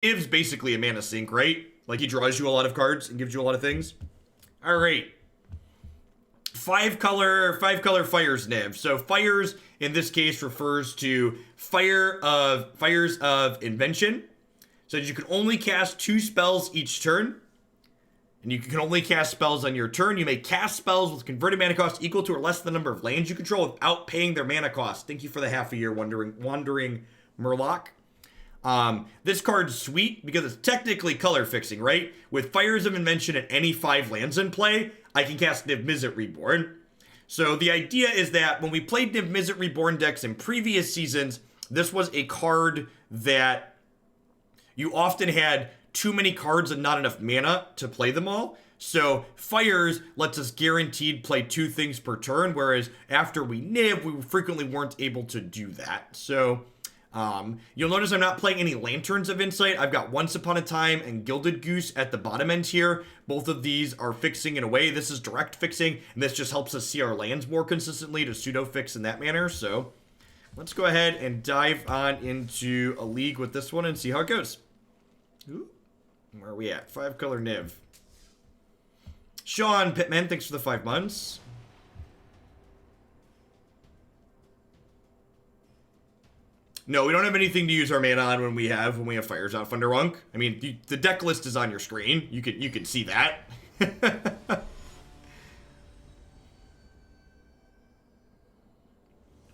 Niv's basically a mana sink, right? Like, he draws you a lot of cards and gives you a lot of things. All right. Five color Fires Niv. So Fires in this case refers to Fires of Invention. So you can only cast 2 spells each turn. And you can only cast spells on your turn. You may cast spells with converted mana cost equal to or less than the number of lands you control without paying their mana cost. Thank you for the half a year, Wandering Murloc. This card's sweet because it's technically color fixing, right? With Fires of Invention and any 5 lands in play, I can cast Niv-Mizzet Reborn. So the idea is that when we played Niv-Mizzet Reborn decks in previous seasons, this was a card that you often had too many cards and not enough mana to play them all. So Fires lets us guaranteed play 2 things per turn, whereas after we Niv, we frequently weren't able to do that. So you'll notice I'm not playing any Lanterns of Insight. I've got Once Upon a Time and Gilded Goose at the bottom end here. Both of these are fixing in a way. This is direct fixing, and this just helps us see our lands more consistently to pseudo fix in that manner. So let's go ahead and dive on into a league with this one and see how it goes. Ooh. Where are we at? 5 color Niv. Sean Pittman, thanks for the 5 months. No, we don't have anything to use our mana on when we have Fires out Thunderwunk. I mean, the deck list is on your screen. You can see that.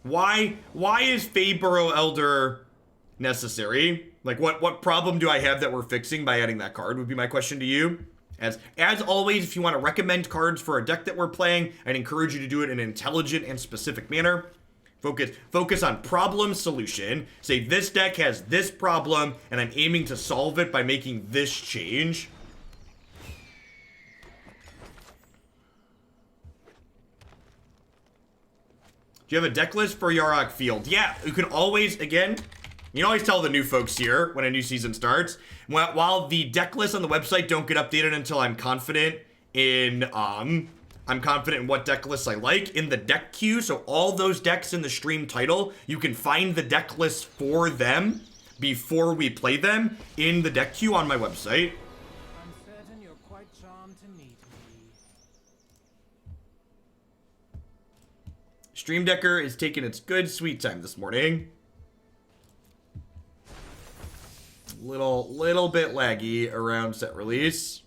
Why is Feyburrow Elder necessary? Like, what problem do I have that we're fixing by adding that card would be my question to you. As always, if you want to recommend cards for a deck that we're playing, I'd encourage you to do it in an intelligent and specific manner. Focus on problem solution. Say this deck has this problem, and I'm aiming to solve it by making this change. Do you have a deck list for Yarok Field? Yeah, you can always, again, you can always tell the new folks here when a new season starts. While the deck lists on the website don't get updated until I'm confident in what deck lists I like in the deck queue. So all those decks in the stream title, you can find the deck lists for them before we play them in the deck queue on my website. I'm certain you're quite charmed to meet me. Stream Decker is taking its good sweet time this morning. Little bit laggy around set release.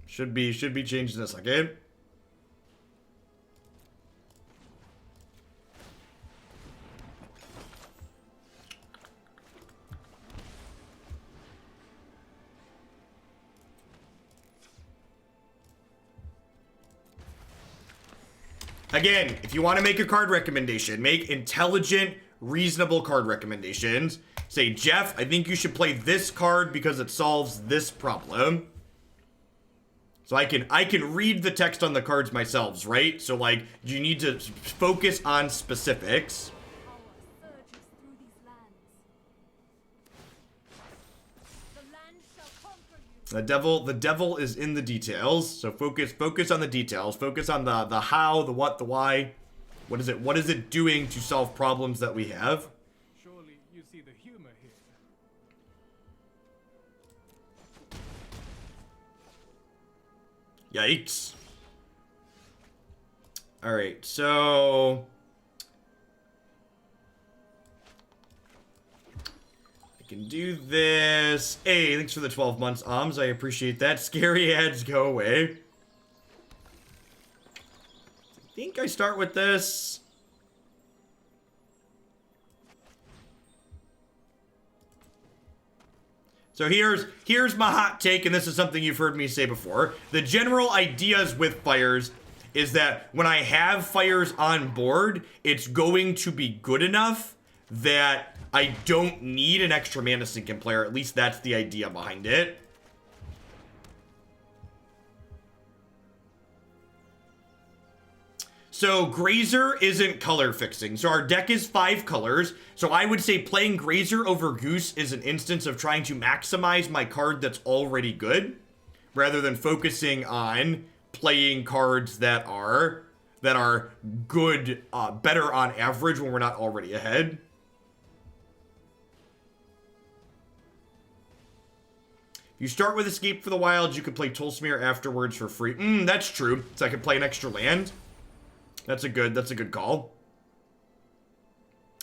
Should be changed in a second. Again, if you want to make a card recommendation, make intelligent, reasonable card recommendations. Say, Jeff, I think you should play this card because it solves this problem. So I can read the text on the cards myself, right? So, like, you need to focus on specifics. The devil is in the details. So focus on the details. Focus on the how, the what, the why. What is it doing to solve problems that we have? Surely you see the humor here. Yikes. All right, so I can do this. Hey, thanks for the 12 months, I appreciate that. Scary ads, go away. I think I start with this. So here's my hot take, and this is something you've heard me say before. The general ideas with Fires is that when I have Fires on board, it's going to be good enough that I don't need an extra mana sink in play, or at least that's the idea behind it. So Grazer isn't color fixing. So our deck is 5 colors. So I would say playing Grazer over Goose is an instance of trying to maximize my card that's already good, rather than focusing on playing cards that are good, better on average when we're not already ahead. If you start with Escape for the Wilds, you could play Tolsimir afterwards for free. That's true. So I could play an extra land. That's a good call.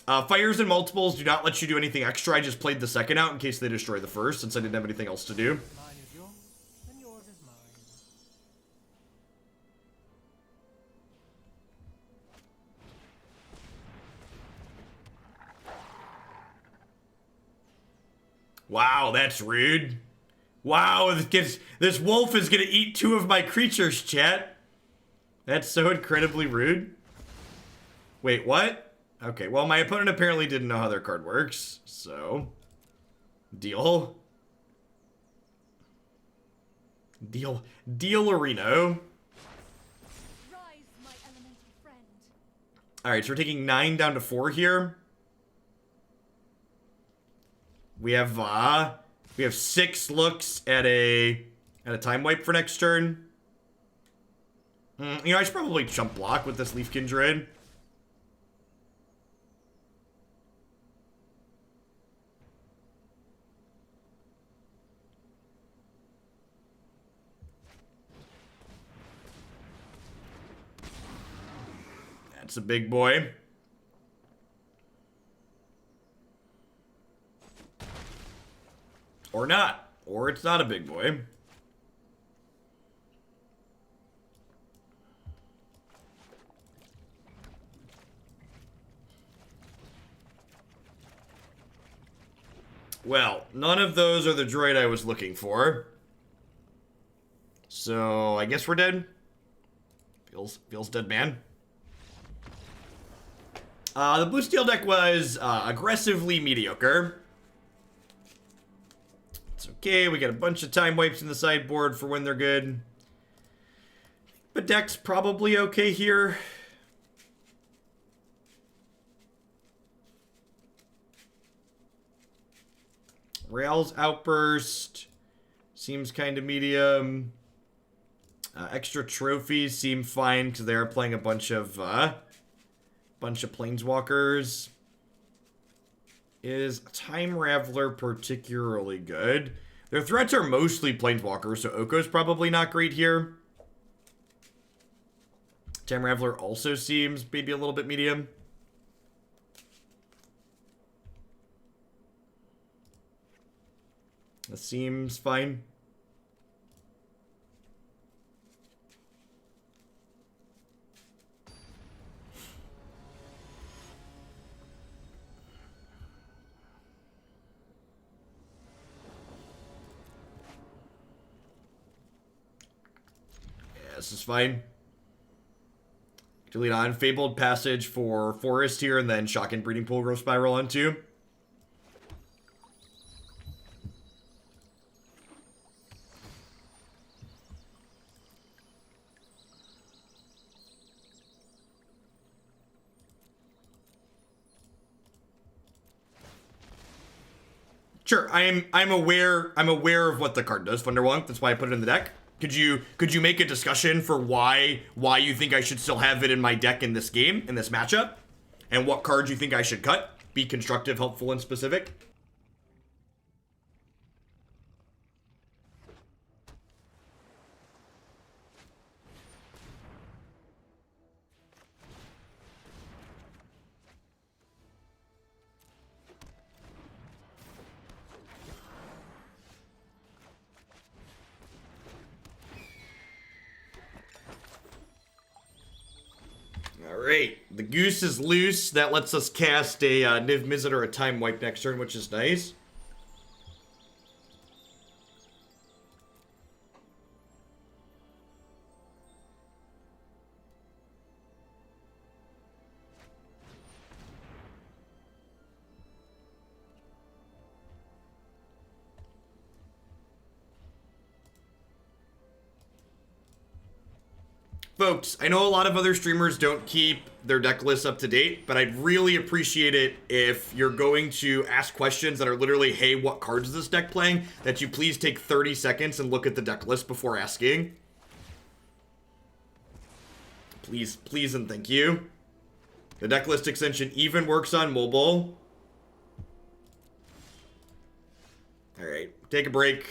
Fires and multiples do not let you do anything extra. I just played the second out in case they destroy the first, since I didn't have anything else to do. Mine is yours, and yours is mine. Wow, that's rude. Wow, this wolf is gonna eat 2 of my creatures, chat. That's so incredibly rude. Wait, what? Okay, well, my opponent apparently didn't know how their card works, so... Deal. Deal-arino. Alright, so we're taking 9 down to 4 here. We have 6 looks at a time wipe for next turn. You know, I should probably chump block with this Leaf Kindred. That's a big boy. Or not. Or it's not a big boy. Well, none of those are the droid I was looking for. So, I guess we're dead. Feels dead, man. The blue steel deck was aggressively mediocre. It's okay, we got a bunch of time wipes in the sideboard for when they're good. Bedeck's probably okay here. Rail's Outburst seems kind of medium. Extra trophies seem fine because they are playing a bunch of planeswalkers. Is Time Raveler particularly good? Their threats are mostly planeswalkers, so Oko's probably not great here. Time Raveler also seems maybe a little bit medium. That seems fine. This is fine. Delete on Fabled Passage for Forest here, and then Shock and Breeding Pool Growth Spiral on 2. Sure, I'm aware of what the card does, Thunderwonk. That's why I put it in the deck. Could you make a discussion for why you think I should still have it in my deck in this game, in this matchup? And what cards you think I should cut? Be constructive, helpful, and specific. Alright, the Goose is loose. That lets us cast a Niv-Mizzet or a Time Wipe next turn, which is nice. Folks, I know a lot of other streamers don't keep their deck lists up to date, but I'd really appreciate it if you're going to ask questions that are literally, hey, what cards is this deck playing? That you please take 30 seconds and look at the deck list before asking. Please, please, and thank you. The deck list extension even works on mobile. Alright, take a break.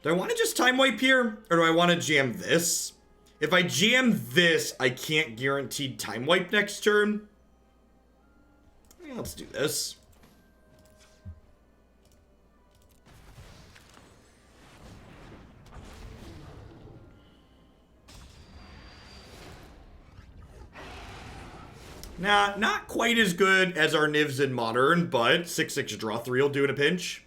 Do I want to just time wipe here? Or do I want to jam this? If I jam this, I can't guarantee time wipe next turn. Yeah, let's do this. Nah, not quite as good as our Nivs in Modern, but 6/6 draw 3 will do in a pinch.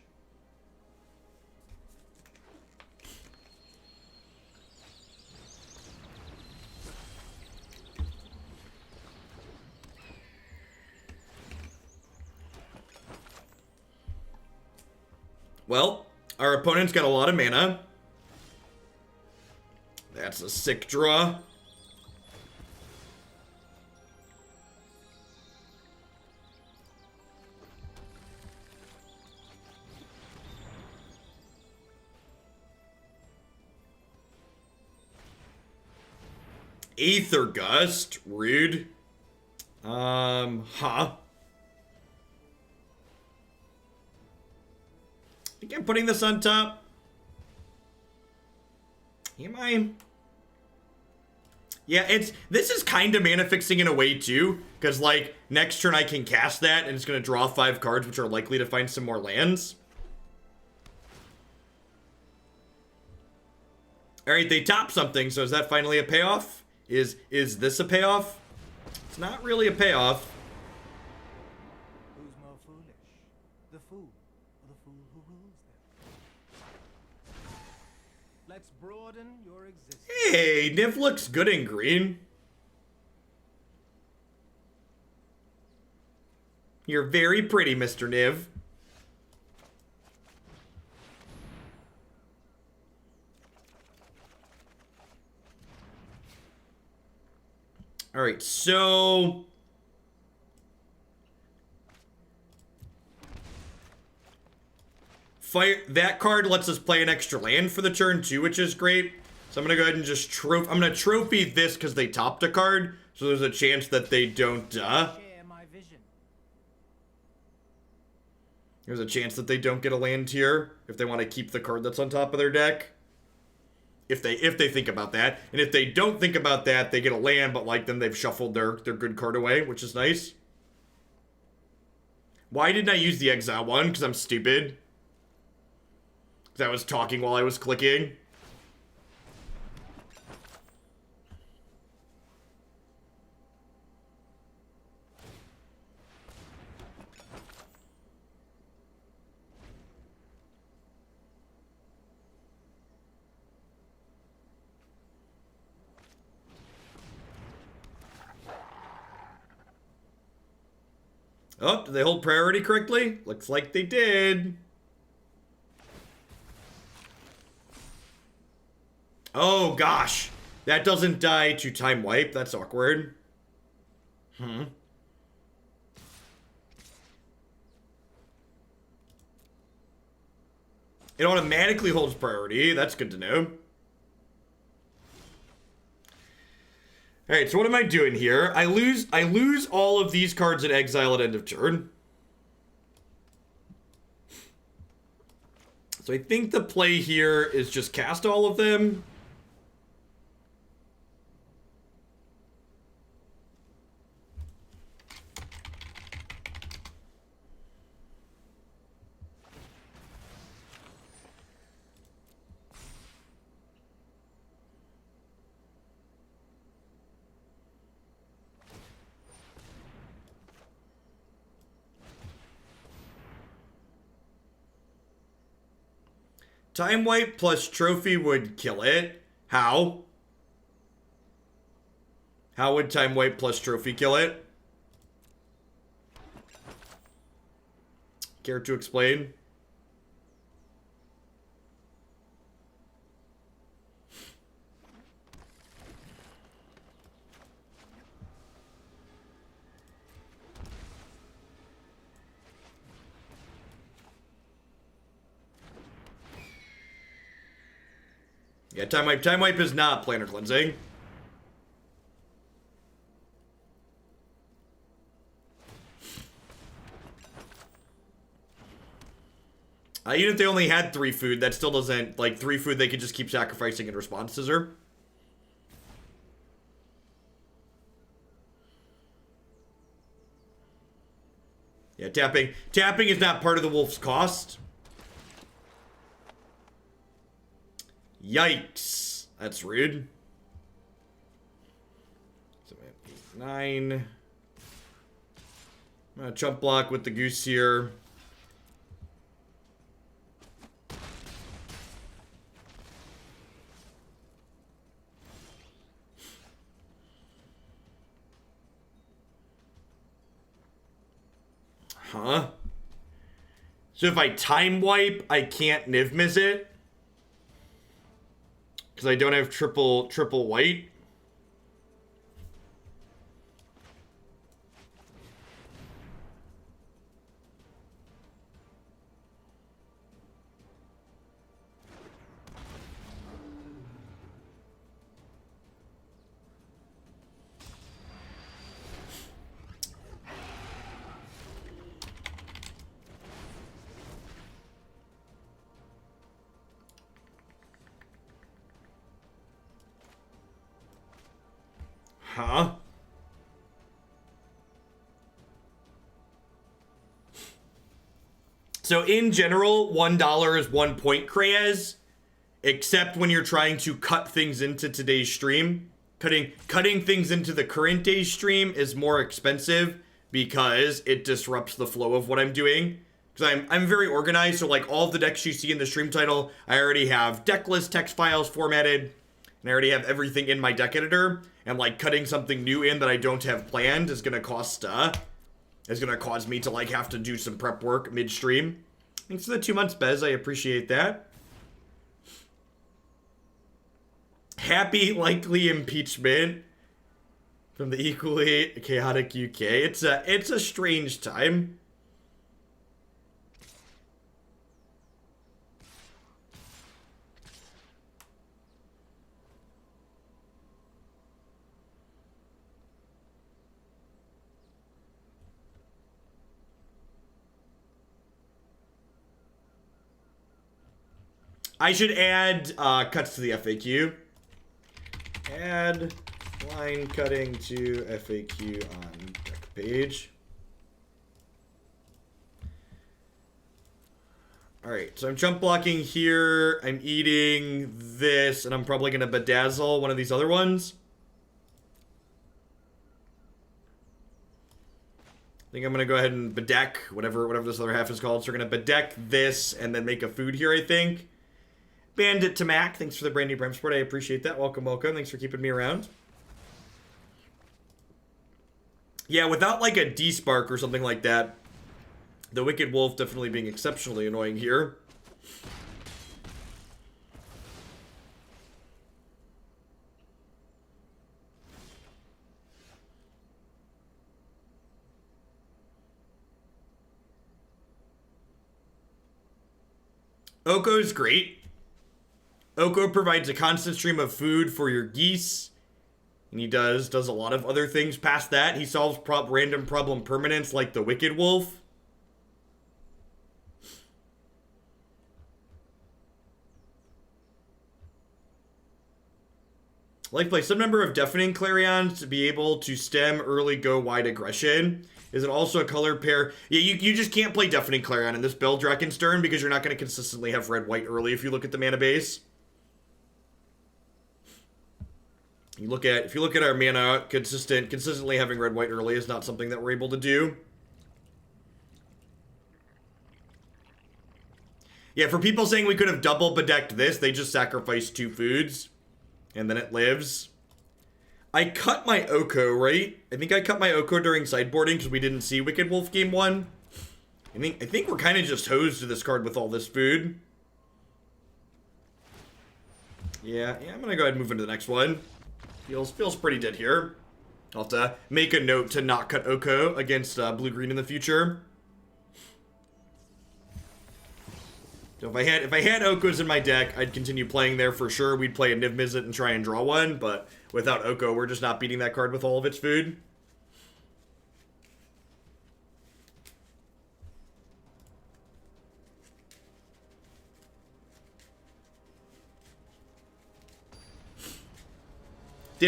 Well, our opponent's got a lot of mana. That's a sick draw. Aether Gust, rude. Huh. I think I'm putting this on top. Am I? Yeah, this is kind of mana fixing in a way too, because like next turn I can cast that and it's gonna draw 5 cards, which are likely to find some more lands. Alright, they top something, so is that finally a payoff? Is this a payoff? It's not really a payoff. Who's more foolish? The fool or the fool who rules them? Let's broaden your existence. Hey, Niv looks good in green. You're very pretty, Mr. Niv. All right, so fire that card lets us play an extra land for the turn too, which is great. So I'm gonna go ahead and just I'm gonna trophy this because they topped a card, so there's a chance that they don't. Share my vision. There's a chance that they don't get a land here if they want to keep the card that's on top of their deck. If they think about that. And if they don't think about that, they get a land, but like then they've shuffled their good card away, which is nice. Why didn't I use the exile one? Because I'm stupid. Because I was talking while I was clicking. Oh, did they hold priority correctly? Looks like they did. Oh, gosh. That doesn't die to time wipe. That's awkward. It automatically holds priority. That's good to know. Alright, so what am I doing here? I lose all of these cards in exile at end of turn. So I think the play here is just cast all of them. Time wipe plus trophy would kill it. How? How would time wipe plus trophy kill it? Care to explain? Yeah, time wipe. Time wipe is not planar cleansing. Even if they only had 3 food, that still doesn't, like, 3 food they could just keep sacrificing in response to her. Yeah, tapping is not part of the wolf's cost. Yikes. That's rude. 7, 8, 9. I'm gonna chump block with the goose here. Huh? So if I time wipe, I can't Niv-Mizzet? Because I don't have triple white? Huh? So in general, $1 is 1 point Kreyes, except when you're trying to cut things into today's stream. Cutting things into the current day's stream is more expensive because it disrupts the flow of what I'm doing. Because I'm very organized, so like all of the decks you see in the stream title, I already have deck list text files formatted, and I already have everything in my deck editor. And like cutting something new in that I don't have planned is gonna cause me to like have to do some prep work midstream. Thanks for the 2 months, Bez. I appreciate that. Happy likely impeachment from the equally chaotic UK. It's a strange time. I should add cuts to the FAQ. Add line cutting to FAQ on deck page. Alright, so I'm jump blocking here. I'm eating this, and I'm probably going to bedazzle one of these other ones. I think I'm going to go ahead and bedeck, whatever this other half is called. So we're going to bedeck this and then make a food here, I think. Bandit to Mac, thanks for the brand new Prime Sport. I appreciate that. Welcome, welcome. Thanks for keeping me around. Yeah, without like a D-Spark or something like that, the Wicked Wolf definitely being exceptionally annoying here. Oko's great. Oko provides a constant stream of food for your geese. And he does a lot of other things past that. He solves random problem permanents like the Wicked Wolf. Like play some number of Deafening Clarions to be able to stem early go wide aggression. Is it also a color pair? Yeah, you just can't play Deafening Clarion in this build, Drakenstern, because you're not going to consistently have red-white early if you look at the mana base. If you look at our mana, consistently having red-white early is not something that we're able to do. Yeah, for people saying we could have double bedecked this, they just sacrificed 2 foods. And then it lives. I cut my Oko, right? I think I cut my Oko during sideboarding because we didn't see Wicked Wolf game 1. I think we're kind of just hosed to this card with all this food. Yeah, I'm gonna go ahead and move into the next one. Feels pretty dead here. I'll have to make a note to not cut Oko against blue-green in the future. So if I had Okos in my deck, I'd continue playing there for sure. We'd play a Niv-Mizzet and try and draw one, but without Oko, we're just not beating that card with all of its food.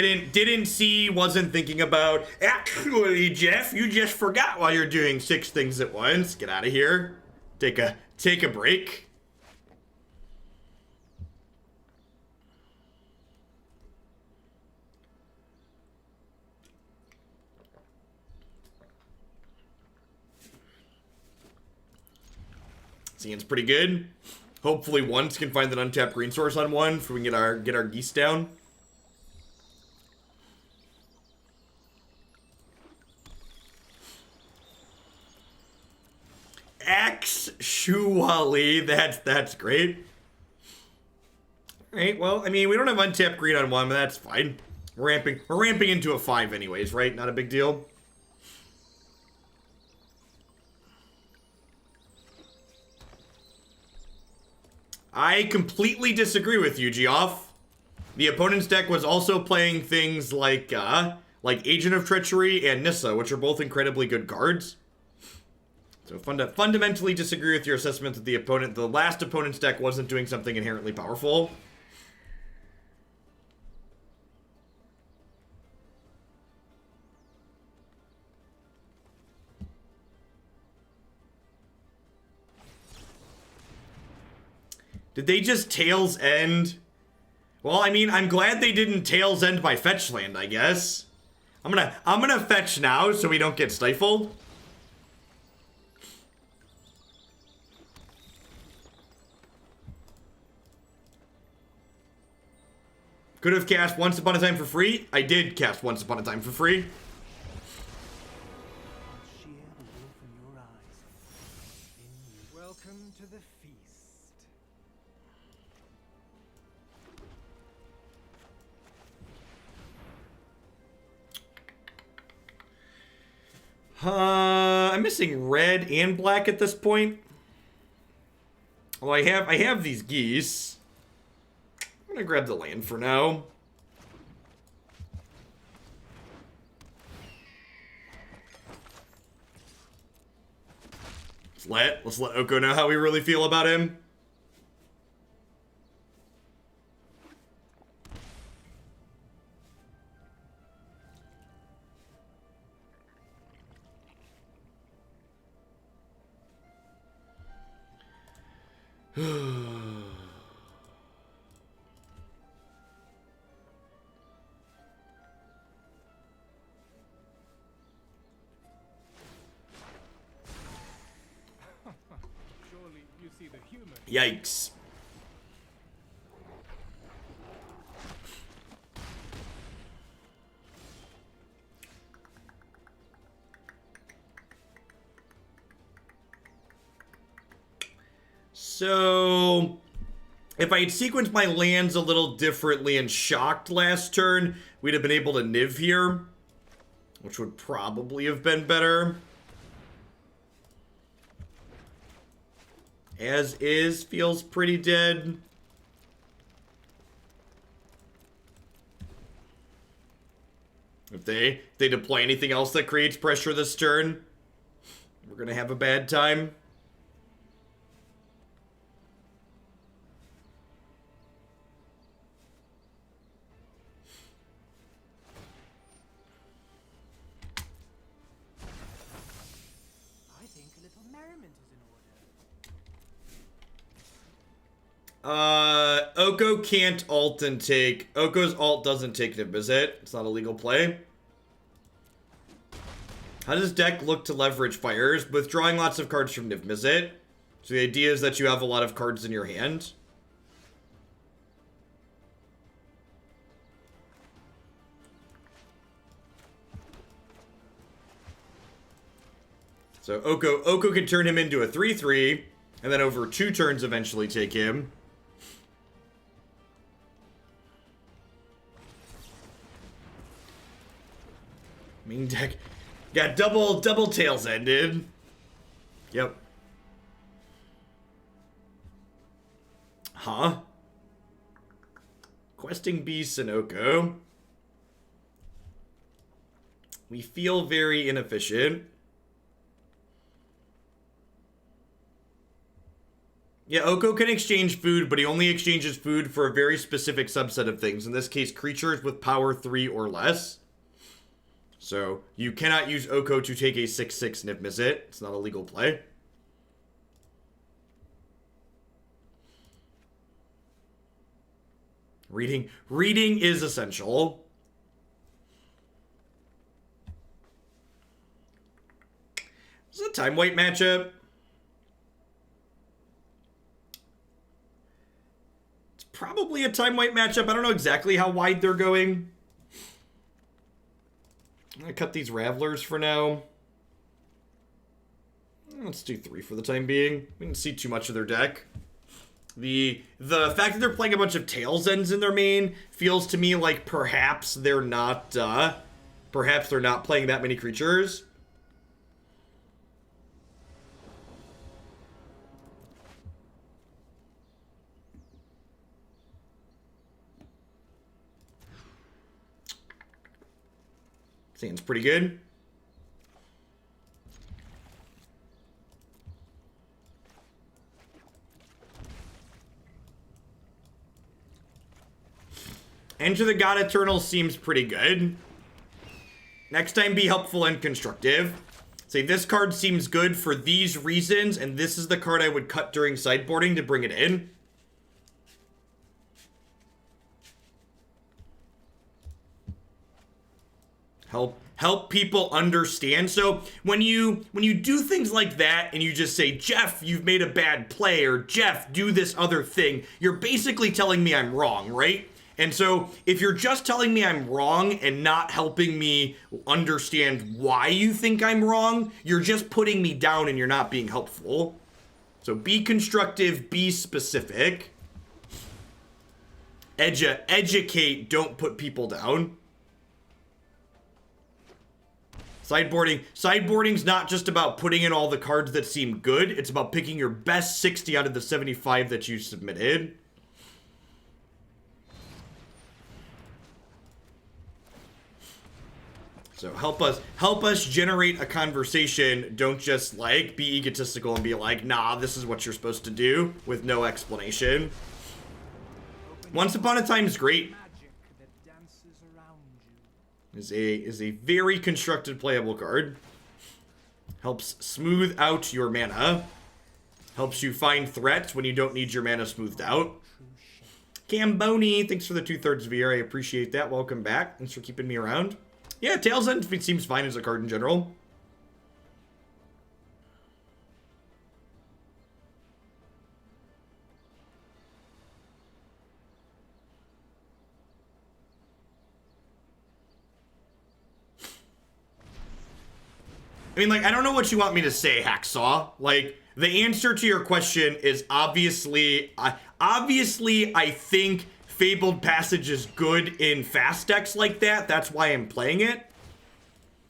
Didn't see, wasn't thinking about. Actually, Jeff, you just forgot while you're doing 6 things at once. Get out of here. Take a break. Seeing's pretty good. Hopefully once can find an untapped green source on one so we can get our geese down. Actually, that's great. Alright, well, I mean, we don't have untapped green on one, but that's fine. We're ramping into a 5 anyways, right? Not a big deal. I completely disagree with you, Geoff. The opponent's deck was also playing things like Agent of Treachery and Nissa, which are both incredibly good cards. So fundamentally disagree with your assessment that the last opponent's deck wasn't doing something inherently powerful. Did they just Tails End? Well, I mean, I'm glad they didn't Tails End my fetch land, I guess. I'm gonna fetch now so we don't get stifled. Could have cast Once Upon a Time for free. I did cast Once Upon a Time for free. Welcome to the feast. I'm missing red and black at this point. Well, I have these geese. I'm gonna grab the land for now. Let's let Oko know how we really feel about him. Yikes. So, if I had sequenced my lands a little differently and shocked last turn, we'd have been able to Niv here, which would probably have been better. As is feels pretty dead. If they deploy anything else that creates pressure this turn, we're gonna have a bad time. I think a little merriment is in order. Oko can't alt and take. Oko's alt doesn't take Niv-Mizzet. It's not a legal play. How does deck look to leverage fires? Withdrawing lots of cards from Niv-Mizzet. So the idea is that you have a lot of cards in your hand. So Oko can turn him into a 3/3, and then over 2 turns eventually take him. Main deck got double Tails Ended. Yep. Huh? Questing Beasts and Oko. We feel very inefficient. Yeah, Oko can exchange food, but he only exchanges food for a very specific subset of things. In this case, creatures with power 3 or less. So, you cannot use Oko to take a 6/6 Niv-Mizzet. It's not a legal play. Reading is essential. This is a time white matchup. It's probably a time white matchup. I don't know exactly how wide they're going. I'm gonna cut these Ravelers for now. Let's do 3 for the time being. We didn't see too much of their deck. The fact that they're playing a bunch of Tails Ends in their main feels to me like perhaps they're not playing that many creatures. Seems pretty good. Enter the God Eternal seems pretty good. Next time, be helpful and constructive. Say, this card seems good for these reasons, and this is the card I would cut during sideboarding to bring it in. Help people understand. So when you do things like that and you just say, Jeff, you've made a bad play, or Jeff, do this other thing, you're basically telling me I'm wrong, right? And so if you're just telling me I'm wrong and not helping me understand why you think I'm wrong, you're just putting me down and you're not being helpful. So be constructive, be specific. Educate, don't put people down. Sideboarding's not just about putting in all the cards that seem good. It's about picking your best 60 out of the 75 that you submitted. So help us generate a conversation. Don't just like be egotistical and be like, nah, this is what you're supposed to do with no explanation. Once Upon a Time is great. Is a very constructed playable card. Helps smooth out your mana. Helps you find threats when you don't need your mana smoothed out. Camboni, thanks for the 2/3 of a year. I appreciate that. Welcome back. Thanks for keeping me around. Yeah, Tails End seems fine as a card in general. I mean, like, I don't know what you want me to say, Hacksaw. Like, the answer to your question is obviously, I think Fabled Passage is good in fast decks like that. That's why I'm playing it.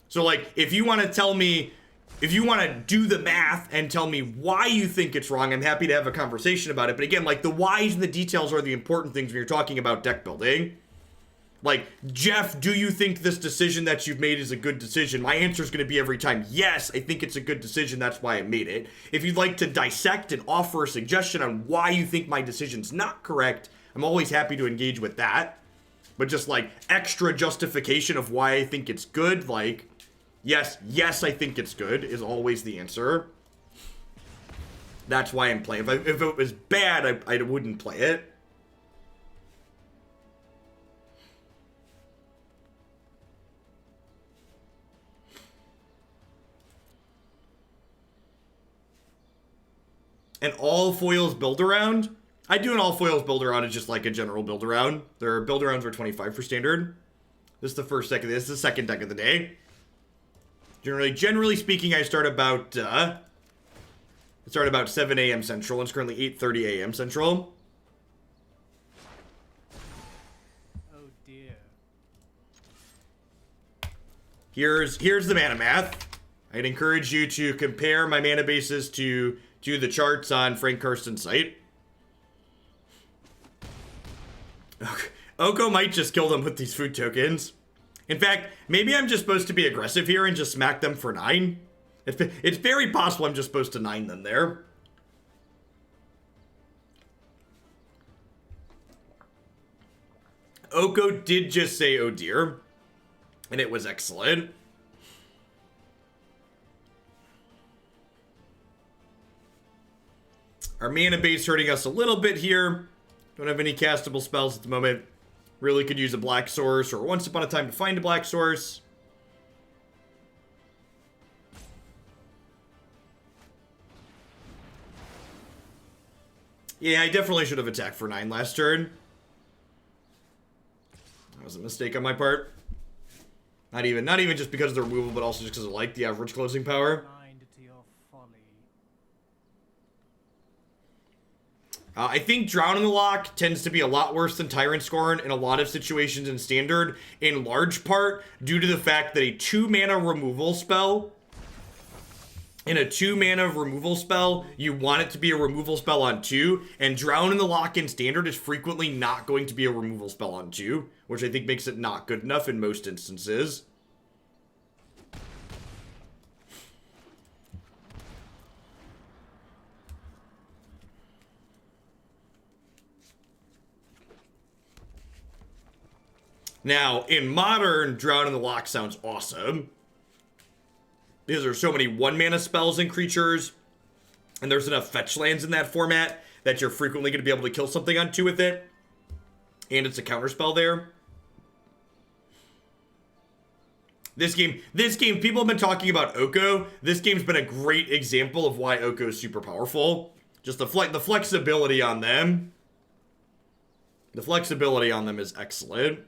So, like, if you want to tell me, if you want to do the math and tell me why you think it's wrong, I'm happy to have a conversation about it. But again, like, the whys and the details are the important things when you're talking about deck building. Like, Jeff, do you think this decision that you've made is a good decision? My answer is going to be every time, yes, I think it's a good decision. That's why I made it. If you'd like to dissect and offer a suggestion on why you think my decision's not correct, I'm always happy to engage with that. But just, like, extra justification of why I think it's good, like, yes, I think it's good is always the answer. That's why I'm playing. If it was bad, I wouldn't play it. An all foils build around? I do an all foils build around as just like a general build around. Their build arounds are 25 for standard. This is the first deck of this. This is the second deck of the day. Generally speaking, I start about 7 a.m. Central. It's currently 8:30 a.m. Central. Oh dear. Here's the mana math. I'd encourage you to compare my mana bases to the charts on Frank Karsten's site. Oko might just kill them with these food tokens. In fact, maybe I'm just supposed to be aggressive here and just smack them for 9. It's very possible I'm just supposed to 9 them there. Oko did just say, oh dear. And it was excellent. Our mana base hurting us a little bit here. Don't have any castable spells at the moment. Really could use a black source or once upon a time to find a black source. Yeah, I definitely should have attacked for 9 last turn. That was a mistake on my part. Not even just because of the removal, but also just because I like the average closing power. I think Drown in the Loch tends to be a lot worse than Tyrant Scorn in a lot of situations in Standard, in large part due to the fact that a 2-mana removal spell, in a 2-mana removal spell, you want it to be a removal spell on 2, and Drown in the Loch in Standard is frequently not going to be a removal spell on 2, which I think makes it not good enough in most instances. Now, in Modern, Drown in the Loch sounds awesome. Because there's so many 1-mana spells and creatures, and there's enough fetch lands in that format that you're frequently going to be able to kill something on 2 with it. And it's a counterspell there. This game, people have been talking about Oko. This game's been a great example of why Oko is super powerful. Just the flexibility on them. The flexibility on them is excellent.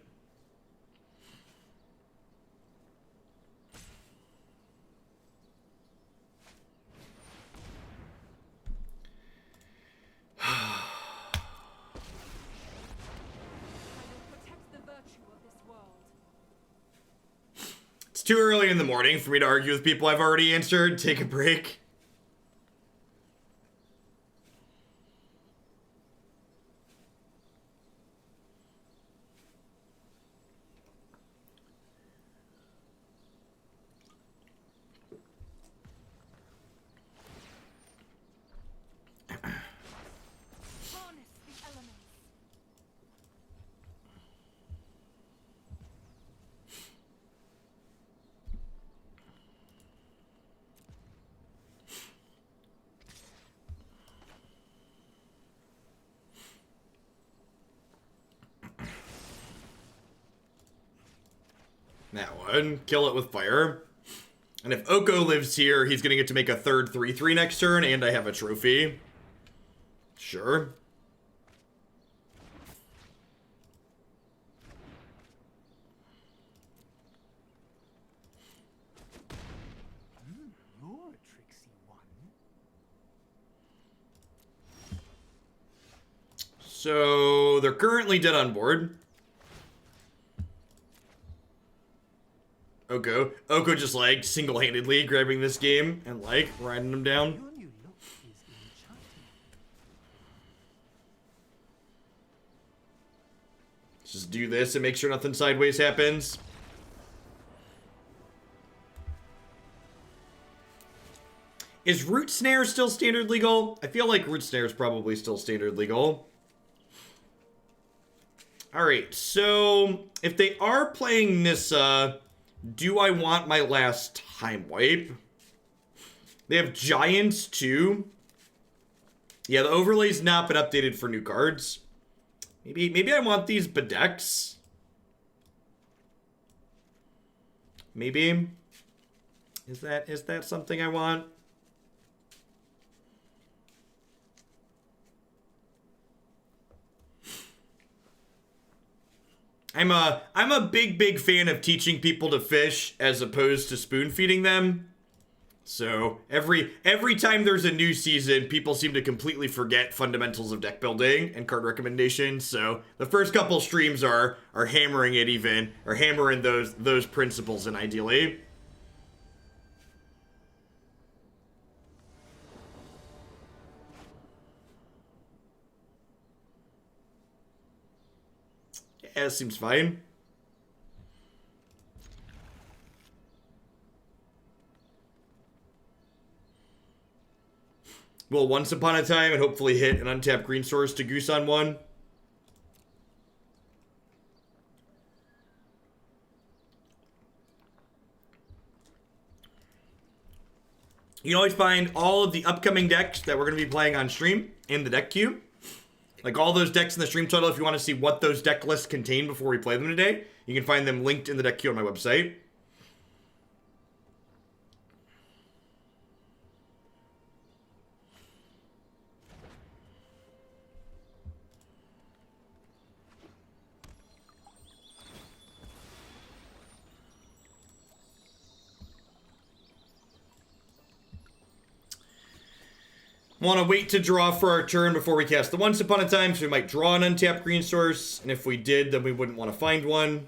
It's too early in the morning for me to argue with people I've already answered. Take a break. That one. Kill it with fire. And if Oko lives here, he's going to get to make a third 3/3 next turn, and I have a trophy. Sure. You're a tricksy one. So, they're currently dead on board. Oko just like single-handedly grabbing this game and like riding them down. Your new look is enchanting. Just do this and make sure nothing sideways happens. Is Root Snare still standard legal? I feel like Root Snare is probably still standard legal. Alright, so if they are playing Nissa, do I want my last time wipe? They have Giants too. Yeah, the overlay's not been updated for new cards. Maybe I want these Bedecks. Maybe. Is that something I want? I'm a big fan of teaching people to fish as opposed to spoon feeding them. So every time there's a new season, people seem to completely forget fundamentals of deck building and card recommendations. So the first couple streams are hammering it even, or hammering those principles in ideally. Yeah, it seems fine. We'll once upon a time and hopefully hit an untapped green source to Goose on one. You can always find all of the upcoming decks that we're going to be playing on stream in the deck queue. Like all those decks in the stream title, if you want to see what those deck lists contain before we play them today, you can find them linked in the deck queue on my website. Want to wait to draw for our turn before we cast the Once Upon a Time, so we might draw an untapped green source, and if we did, then we wouldn't want to find one.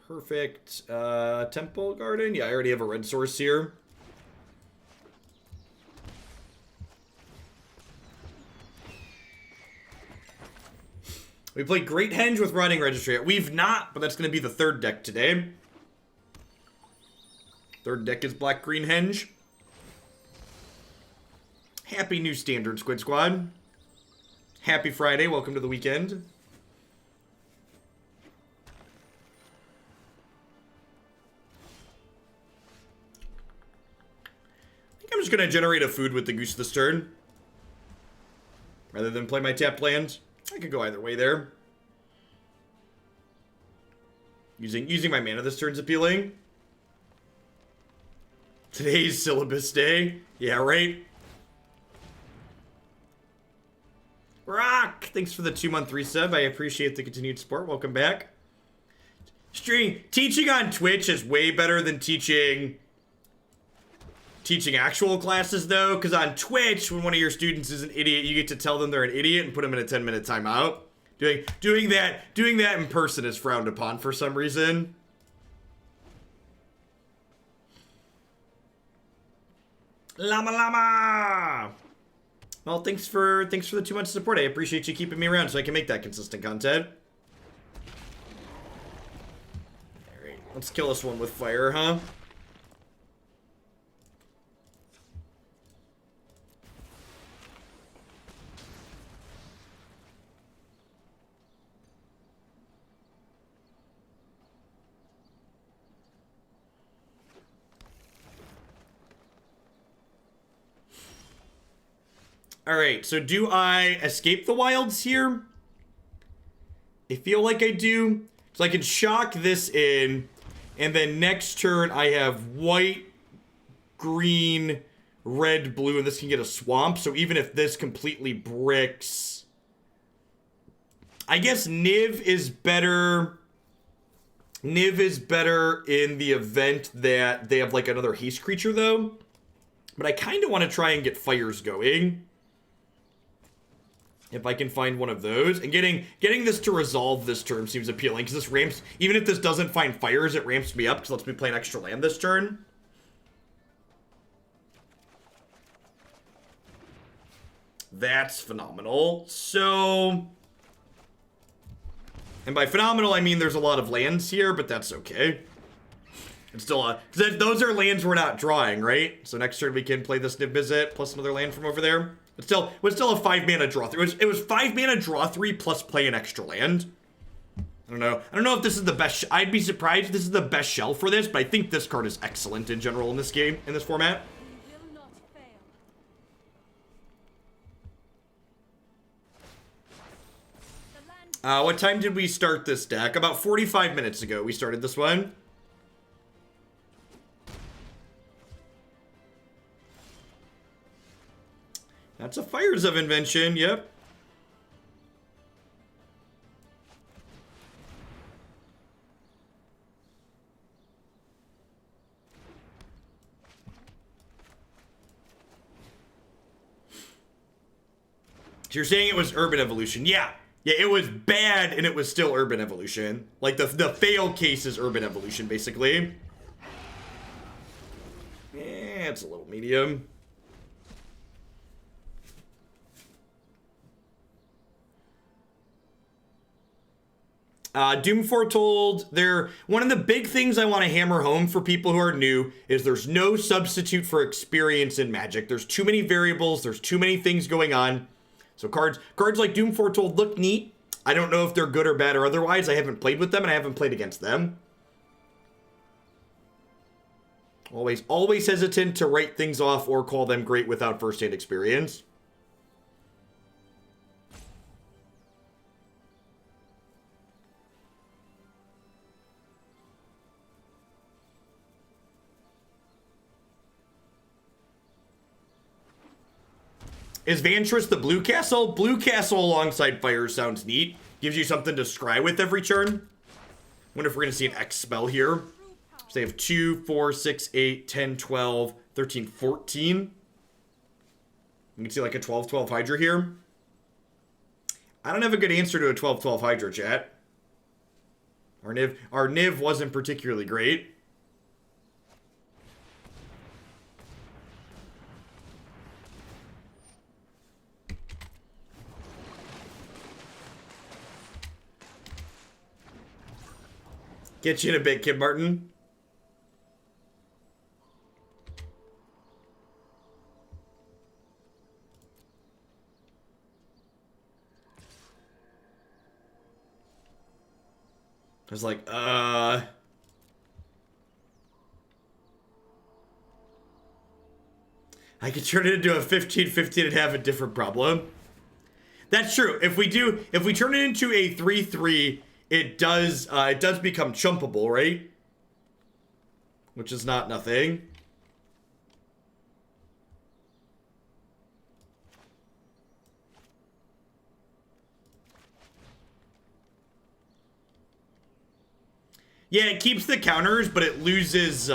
Perfect. Temple Garden? Yeah, I already have a red source here. We played Great Henge with Rotting Registry. We've not, but that's going to be the third deck today. Third deck is Black-Green Henge. Happy new standard, Squid Squad. Happy Friday. Welcome to the weekend. I think I'm just going to generate a food with the Goose this turn. Rather than play my tapped land. I could go either way there. Using my mana this turn's appealing. Today's syllabus day. Yeah, right? Rock! Thanks for the 2-month resub. I appreciate the continued support. Welcome back. Teaching on Twitch is way better than teaching actual classes, though, because on Twitch, when one of your students is an idiot, you get to tell them they're an idiot and put them in a 10-minute timeout. Doing that in person is frowned upon for some reason. Llama! Well, thanks for the 2 months of support. I appreciate you keeping me around so I can make that consistent content. Alright, let's kill this one with fire, huh? Alright, so do I escape the wilds here? I feel like I do. So I can shock this in, and then next turn I have white, green, red, blue, and this can get a swamp. So even if this completely bricks... I guess Niv is better... Niv is better in the event that they have like another haste creature though. But I kind of want to try and get fires going. If I can find one of those. And getting this to resolve this turn seems appealing. Because this ramps... Even if this doesn't find fires, it ramps me up. Because it lets me play an extra land this turn. That's phenomenal. So... And by phenomenal, I mean there's a lot of lands here. But that's okay. It's still a... Those are lands we're not drawing, right? So next turn we can play this Niv-Mizzet plus another land from over there. It was still a 5-mana draw 3. It was 5-mana draw 3 plus play an extra land. I don't know if this is the best. I'd be surprised if this is the best shell for this, but I think this card is excellent in general in this game, in this format. What time did we start this deck? About 45 minutes ago we started this one. That's a Fires of Invention, yep. So you're saying it was Urban Evolution? Yeah. Yeah, it was bad and it was still Urban Evolution. Like the fail case is Urban Evolution, basically. Yeah, it's a little medium. Doom Foretold, one of the big things I want to hammer home for people who are new is there's no substitute for experience in Magic. There's too many variables, there's too many things going on. So cards like Doom Foretold look neat. I don't know if they're good or bad or otherwise. I haven't played with them and I haven't played against them. Always hesitant to write things off or call them great without first-hand experience. Is Vantress the blue castle? Blue castle alongside fire sounds neat. Gives you something to scry with every turn. Wonder if we're going to see an X spell here. So they have 2, 4, 6, 8, 10, 12, 13, 14. You can see like a 12-12 Hydra here. I don't have a good answer to a 12-12 Hydra, chat. Our Niv wasn't particularly great. Get you in a bit, Kid Martin. I was like, I could turn it into a 15-15 and have a different problem. That's true. If we turn it into a 3-3, it does become chumpable, right? Which is not nothing. Yeah, it keeps the counters, but it loses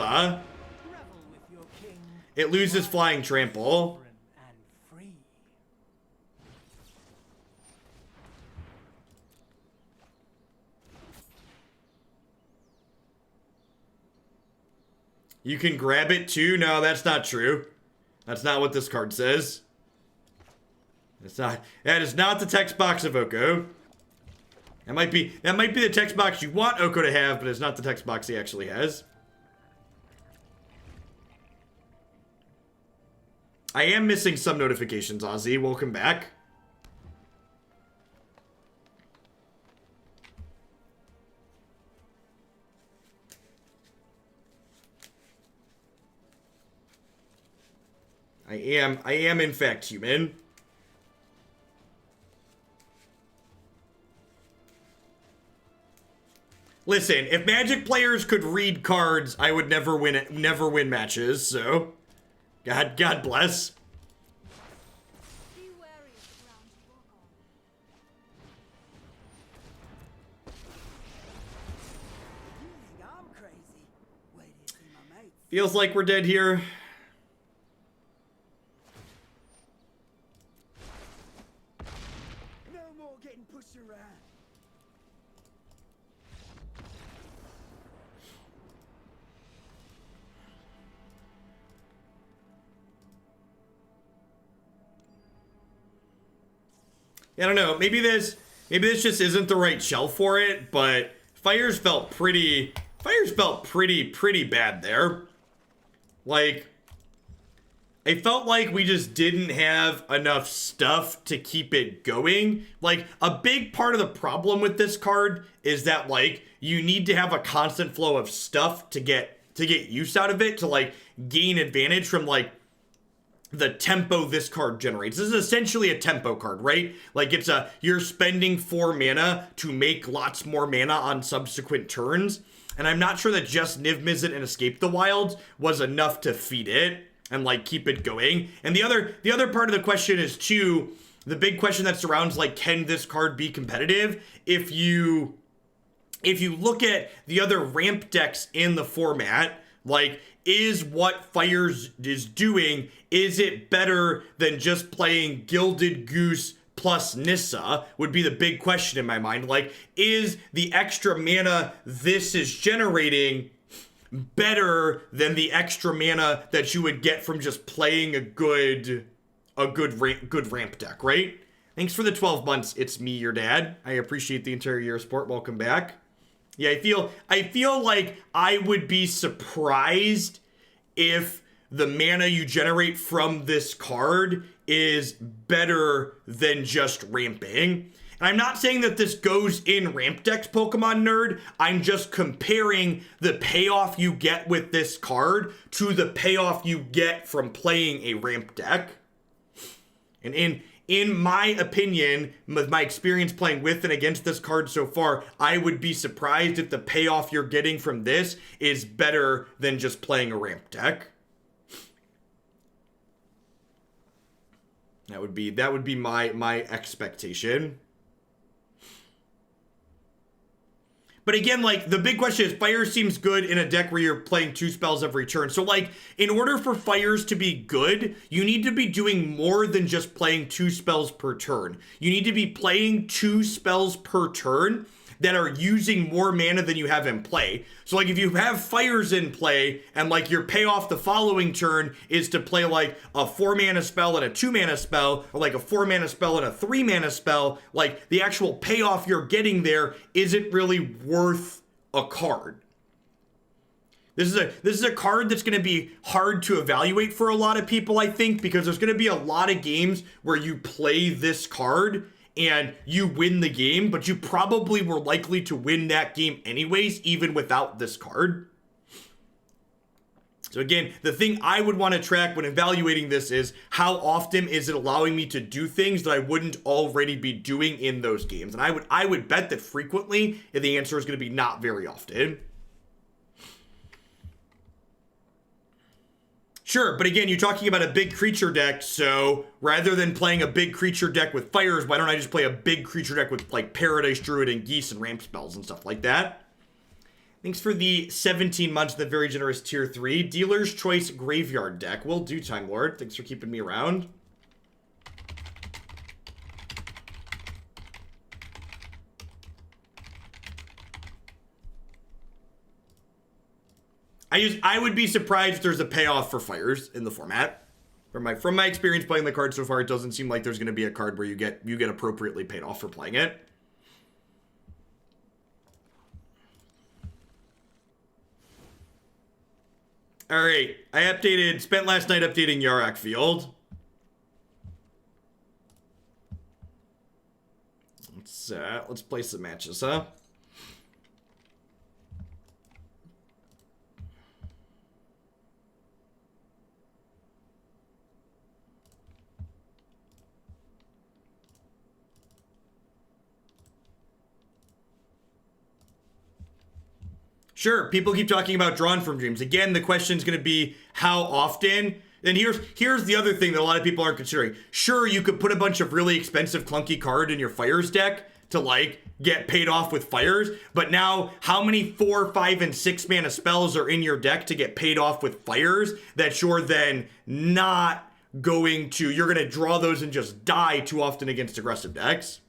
flying trample. You can grab it too? No, that's not true. That's not what this card says. That is not the text box of Oko. That might be the text box you want Oko to have, but it's not the text box he actually has. I am missing some notifications, Ozzy. Welcome back. I am in fact human. Listen, if Magic players could read cards, I would never win matches, so God bless. Feels like we're dead here. No more getting pushed around. I don't know. Maybe this just isn't the right shelf for it, but Fires felt pretty bad there. Like, I felt like we just didn't have enough stuff to keep it going. Like, a big part of the problem with this card is that, like, you need to have a constant flow of stuff to get use out of it, to, like, gain advantage from, like, the tempo this card generates. This is essentially a tempo card, right? Like, you're spending 4 mana to make lots more mana on subsequent turns. And I'm not sure that just Niv-Mizzet and Escape the Wilds was enough to feed it and, like, keep it going. And the other part of the question is, too, the big question that surrounds, like, can this card be competitive? If you look at the other ramp decks in the format, like, is what Fires is doing, is it better than just playing Gilded Goose plus Nissa, would be the big question in my mind. Like, is the extra mana this is generating better than the extra mana that you would get from just playing a good ramp deck, right? Thanks for the 12 months. It's me, your dad. I appreciate the entire year of support. Welcome back. Yeah, I feel like I would be surprised if the mana you generate from this card is better than just ramping. And I'm not saying that this goes in ramp decks, Pokemon Nerd. I'm just comparing the payoff you get with this card to the payoff you get from playing a ramp deck. And in my opinion, with my experience playing with and against this card so far, I would be surprised if the payoff you're getting from this is better than just playing a ramp deck. That would be my expectation. But again, like, the big question is, Fire seems good in a deck where you're playing 2 spells every turn. So, like, in order for Fires to be good, you need to be doing more than just playing 2 spells per turn. You need to be playing 2 spells per turn that are using more mana than you have in play. So, like, if you have Fires in play, and, like, your payoff the following turn is to play, like, a 4-mana spell and a 2-mana spell, or, like, a 4-mana spell and a 3-mana spell, like, the actual payoff you're getting there isn't really worth a card. This is a card that's going to be hard to evaluate for a lot of people, I think, because there's going to be a lot of games where you play this card and you win the game, but you probably were likely to win that game anyways, even without this card. So again, the thing I would want to track when evaluating this is how often is it allowing me to do things that I wouldn't already be doing in those games. And I would bet that frequently, if the answer is going to be not very often. Sure, but again, you're talking about a big creature deck, so rather than playing a big creature deck with Fires, why don't I just play a big creature deck with, like, Paradise Druid and Geese and ramp spells and stuff like that? Thanks for the 17 months, the very generous tier 3. Dealer's Choice Graveyard deck. Will do, Time Lord. Thanks for keeping me around. I would be surprised if there's a payoff for Fires in the format. From my experience playing the card so far, it doesn't seem like there's going to be a card where you get appropriately paid off for playing it. All right, I spent last night updating Yarak Field. Let's play some matches, huh? Sure, people keep talking about Drawn from Dreams. Again, the question is going to be how often. And here's the other thing that a lot of people aren't considering. Sure, you could put a bunch of really expensive clunky card in your Fires deck to, like, get paid off with Fires, but now how many 4, 5, and 6 mana spells are in your deck to get paid off with Fires that you're then not going to, you're going to draw those and just die too often against aggressive decks?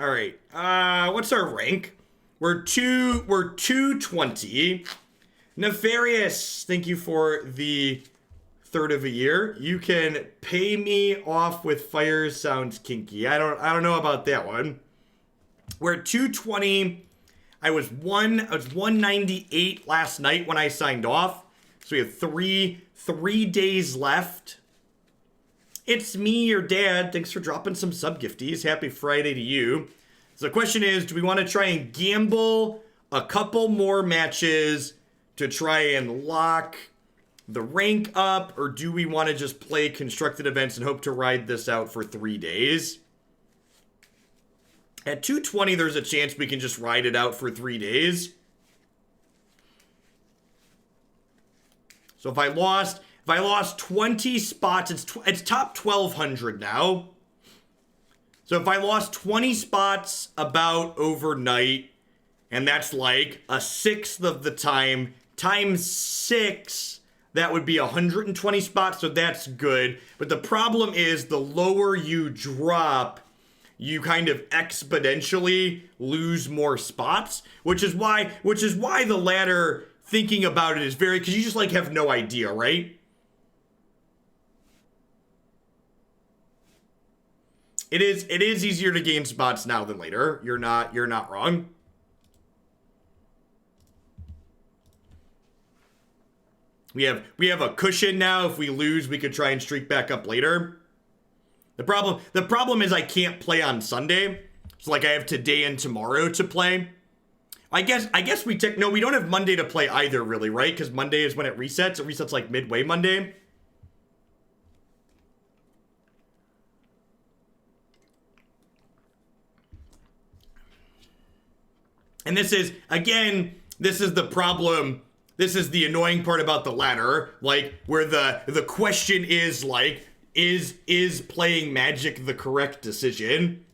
All right, what's our rank? We're 220. Nefarious, thank you for the third of a year. You can pay me off with Fires. Sounds kinky. I don't know about that one. We're at 220. I was 198 last night when I signed off. So we have three days left. It's me, your dad. Thanks for dropping some sub gifties. Happy Friday to you. So the question is, do we want to try and gamble a couple more matches to try and lock the rank up, or do we want to just play constructed events and hope to ride this out for 3 days? At 220, there's a chance we can just ride it out for 3 days. So if I lost 20 spots, it's top 1,200 now. So if I lost 20 spots about overnight, and that's like a sixth of the time, times 6, that would be 120 spots, so that's good. But the problem is, the lower you drop, you kind of exponentially lose more spots, which is why the ladder, thinking about it, is very, because you just, like, have no idea, right? It is easier to gain spots now than later. You're not wrong. We have a cushion now. If we lose, we could try and streak back up later. The problem is I can't play on Sunday. So like I have today and tomorrow to play. I guess we no, we don't have Monday to play either really, right? Because Monday is when it resets. It resets like midway Monday. And this is, again, this is the problem. This is the annoying part about the ladder. Like, where the question is, like, is playing Magic the correct decision?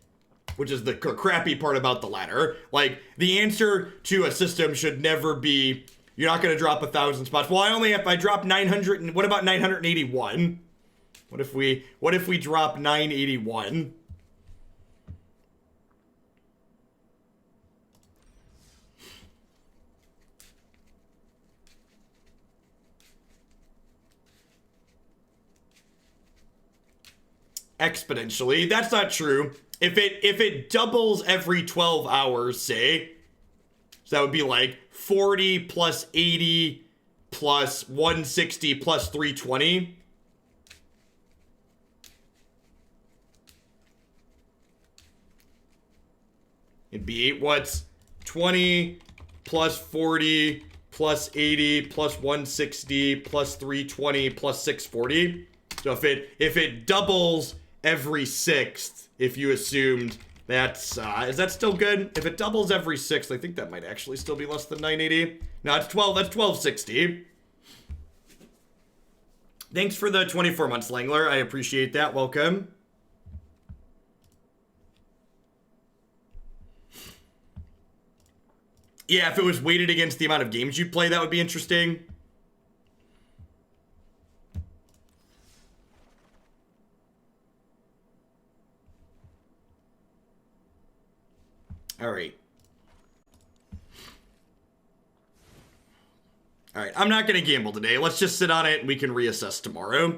Which is the crappy part about the ladder. Like, the answer to a system should never be, you're not going to drop 1,000 spots. Well, I drop 900, and what about 981? What if we drop 981? Exponentially. That's not true. If it doubles every 12 hours, say, so that would be like 40 plus 80 plus 160 plus 320. It'd be what's 20 plus 40 plus 80 plus 160 plus 320 plus 640. So if it doubles every sixth, if you assumed that's, is that still good? If it doubles every sixth, I think that might actually still be less than 980. No, it's 12, that's 1260. Thanks for the 24 months, Langler. I appreciate that. Welcome. Yeah, if it was weighted against the amount of games you play, that would be interesting. All right. All right, I'm not going to gamble today. Let's just sit on it and we can reassess tomorrow.